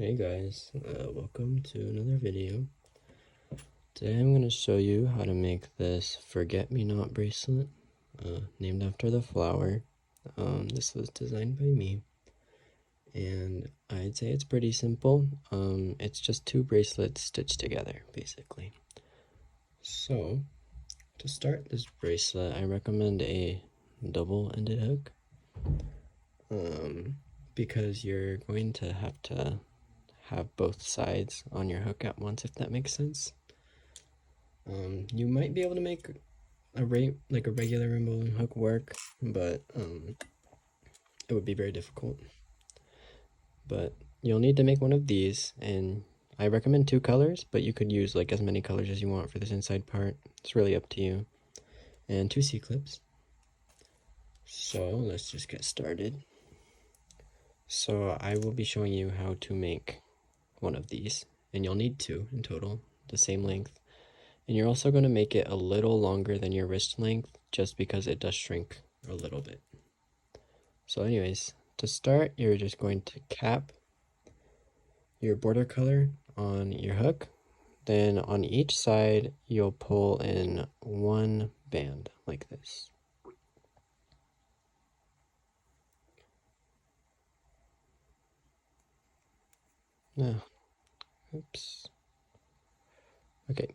Hey guys, welcome to another video. Today I'm going to show you how to make this forget-me-not bracelet, named after the flower. This was designed by me, and I'd say it's pretty simple. It's just two bracelets stitched together, basically. So, to start this bracelet, I recommend a double-ended hook, because you're going to have both sides on your hook at once, if that makes sense. You might be able to make a regular rainbow loom hook work, but it would be very difficult. But you'll need to make one of these, and I recommend two colors, but you could use like as many colors as you want for this inside part. It's really up to you. And two C-clips. So let's just get started. So I will be showing you how to make one of these, and you'll need two in total, the same length. And you're also going to make it a little longer than your wrist length, just because it does shrink a little bit. So anyways, to start, you're just going to cap your border color on your hook. Then on each side, you'll pull in one band like this. Oh, oops. Okay,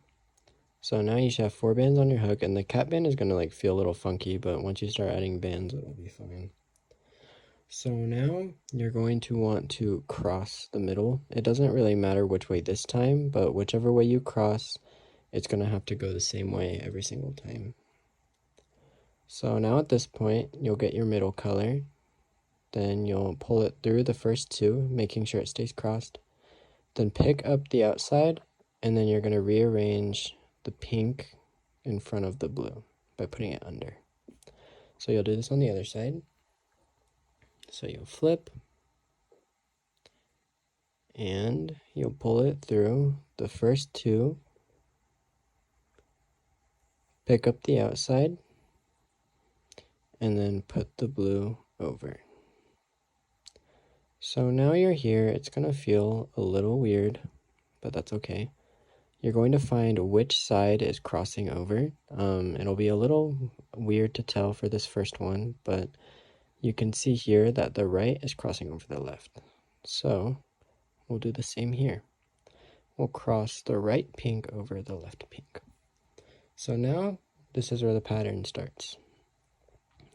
so now you should have 4 bands on your hook, and the cap band is gonna like feel a little funky, but once you start adding bands, it'll be fine. So now you're going to want to cross the middle. It doesn't really matter which way this time, but whichever way you cross, it's gonna have to go the same way every single time. So now at this point, you'll get your middle color. Then you'll pull it through the first two, making sure it stays crossed. Then pick up the outside, and then you're going to rearrange the pink in front of the blue by putting it under. So you'll do this on the other side. So you'll flip, and you'll pull it through the first two, pick up the outside, and then put the blue over. So now you're here. It's going to feel a little weird, but that's okay. You're going to find which side is crossing over. It'll be a little weird to tell for this first one, but you can see here that the right is crossing over the left. So we'll do the same here. We'll cross the right pink over the left pink. So now this is where the pattern starts.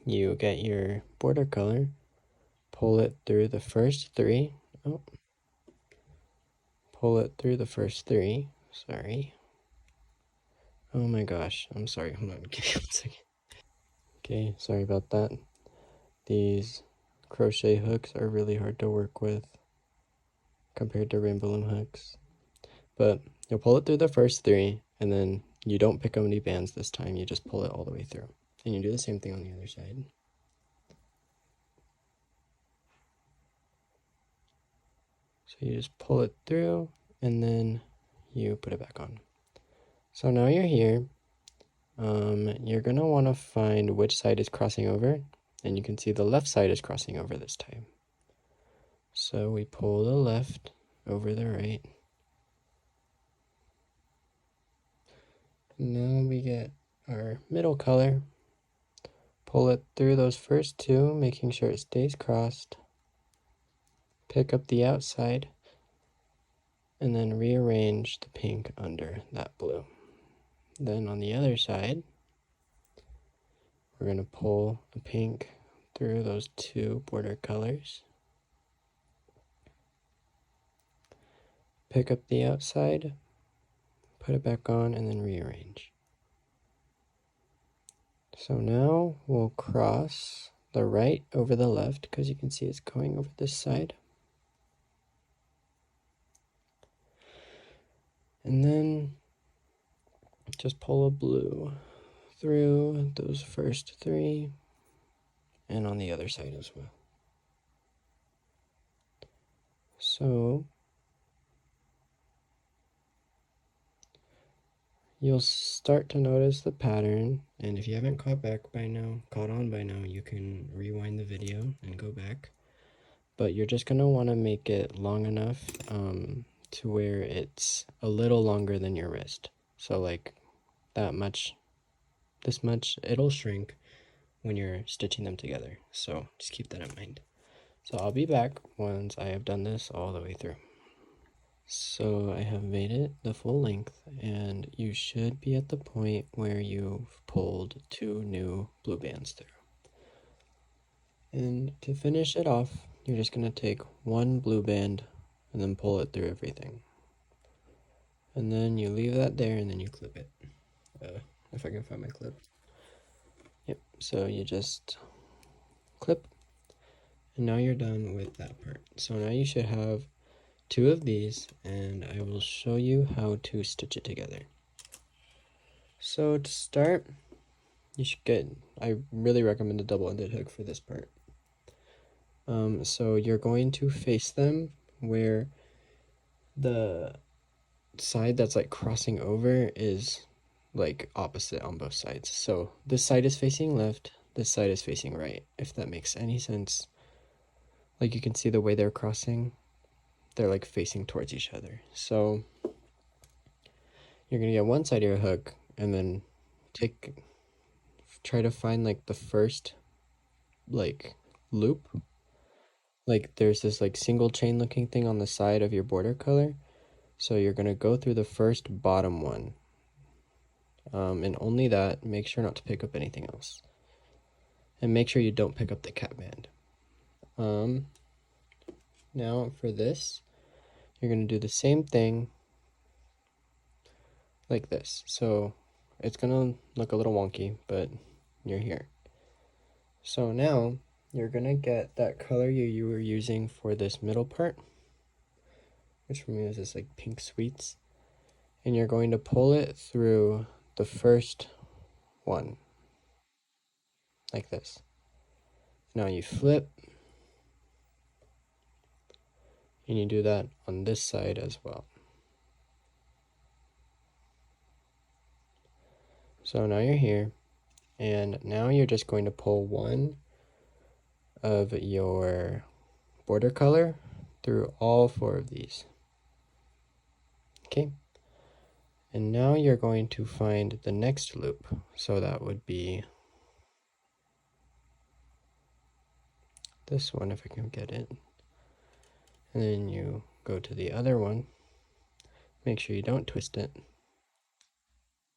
You get your border color, pull it through the first three. Pull it through the first three. Sorry. Oh my gosh, I'm sorry. Hold on, give me 1 second. Okay, sorry about that. These crochet hooks are really hard to work with compared to rainbow loom hooks. But you'll pull it through the first three, and then you don't pick up any bands this time. You just pull it all the way through. And you do the same thing on the other side. So you just pull it through, and then you put it back on. So now you're here. You're going to want to find which side is crossing over, and you can see the left side is crossing over this time. So we pull the left over the right. Now we get our middle color. Pull it through those first two, making sure it stays crossed. Pick up the outside, and then rearrange the pink under that blue. Then on the other side, we're going to pull the pink through those two border colors. Pick up the outside, put it back on, and then rearrange. So now we'll cross the right over the left, because you can see it's going over this side. And then just pull a blue through those first three, and on the other side as well. So you'll start to notice the pattern, and if you haven't caught on by now, you can rewind the video and go back. but you're just going to want to make it long enough to where it's a little longer than your wrist. So like that much, this much, it'll shrink when you're stitching them together. So just keep that in mind. So I'll be back once I have done this all the way through. So I have made it the full length, and you should be at the point where you've pulled 2 new blue bands through. And to finish it off, you're just going to take 1 blue band and then pull it through everything. And then you leave that there and then you clip it. If I can find my clip. Yep, so you just clip, and now you're done with that part. So now you should have 2 of these, and I will show you how to stitch it together. So to start, you should I really recommend a double-ended hook for this part. So you're going to face them where the side that's like crossing over is like opposite on both sides. So this side is facing left, this side is facing right, if that makes any sense. Like you can see the way they're crossing, they're like facing towards each other. So you're gonna get one side of your hook and then try to find like the first like loop. Like there's this like single chain looking thing on the side of your border color. So you're gonna go through the first bottom one. And only that, make sure not to pick up anything else. And make sure you don't pick up the cat band. Now for this, you're going to do the same thing like this. So it's going to look a little wonky, but you're here. So now you're going to get that color you were using for this middle part, which for me is this like pink sweets. And you're going to pull it through the first one, like this. Now you flip, and you do that on this side as well. So now you're here, and now you're just going to pull one of your border color through all 4 of these. Okay, and now you're going to find the next loop. So that would be this one, if I can get it. And then you go to the other one, make sure you don't twist it.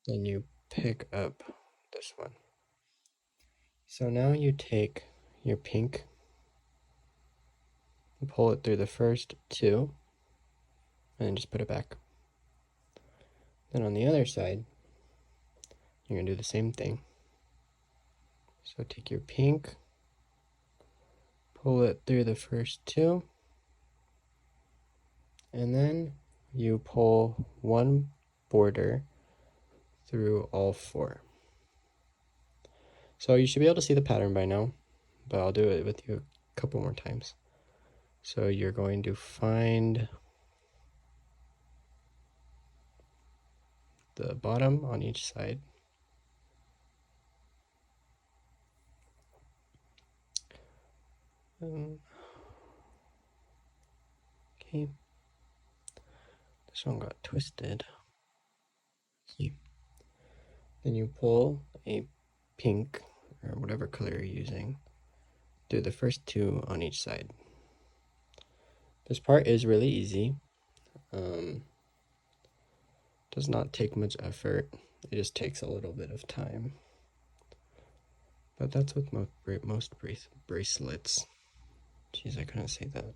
Then you pick up this one. So now you take your pink, pull it through the first 2, and then just put it back. Then on the other side, you're going to do the same thing. So take your pink, pull it through the first 2, and then you pull 1 border through all 4. So you should be able to see the pattern by now, but I'll do it with you a couple more times. So you're going to find the bottom on each side. Okay. This one got twisted. Okay. Then you pull a pink, or whatever color you're using, through the first 2 on each side. This part is really easy. Does not take much effort. It just takes a little bit of time. But that's with most bracelets. Jeez, I couldn't say that.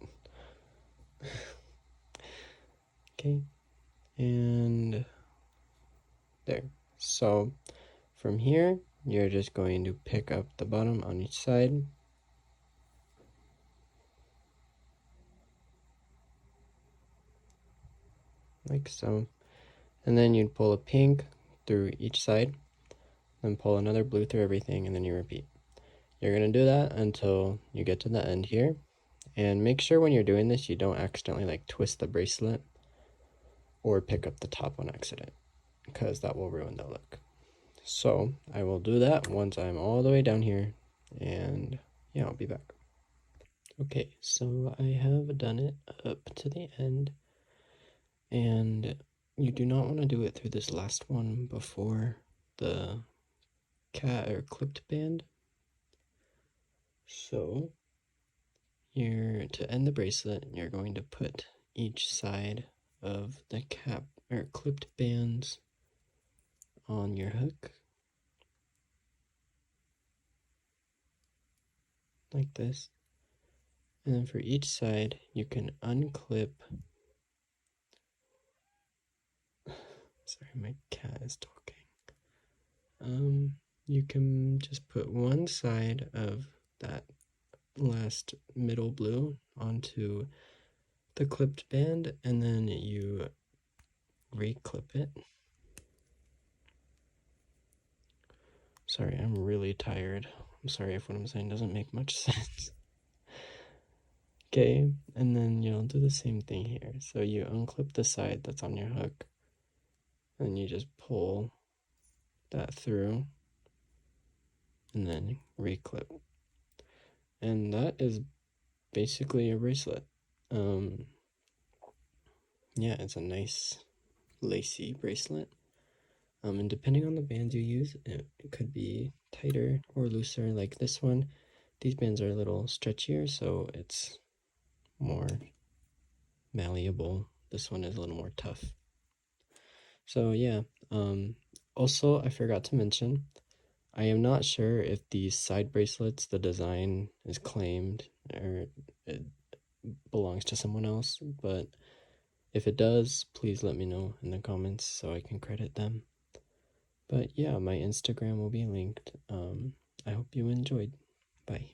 Okay, and there. So from here, you're just going to pick up the bottom on each side. Like so. And then you'd pull a pink through each side, then pull another blue through everything, and then you repeat. You're going to do that until you get to the end here. And make sure when you're doing this, you don't accidentally like twist the bracelet or pick up the top on accident, because that will ruin the look. So I will do that once I'm all the way down here, and yeah, I'll be back. Okay, so I have done it up to the end, and you do not want to do it through this last one before the cat or clipped band. So you're to end the bracelet, you're going to put each side of the cap or clipped bands on your hook like this. And then for each side, you can unclip. Sorry, my cat is talking. You can just put one side of that last middle blue onto the clipped band, and then you re-clip it. Sorry, I'm really tired. I'm sorry if what I'm saying doesn't make much sense. Okay, and then you'll do the same thing here. So you unclip the side that's on your hook, and you just pull that through, and then re-clip. And that is basically a bracelet. Yeah, it's a nice lacy bracelet. And depending on the bands you use, it could be tighter or looser like this one. These bands are a little stretchier, so it's more malleable. This one is a little more tough. So yeah, also I forgot to mention, I am not sure if these side bracelets, the design is claimed or it belongs to someone else, but if it does, please let me know in the comments so I can credit them. But yeah, my Instagram will be linked. I hope you enjoyed. Bye.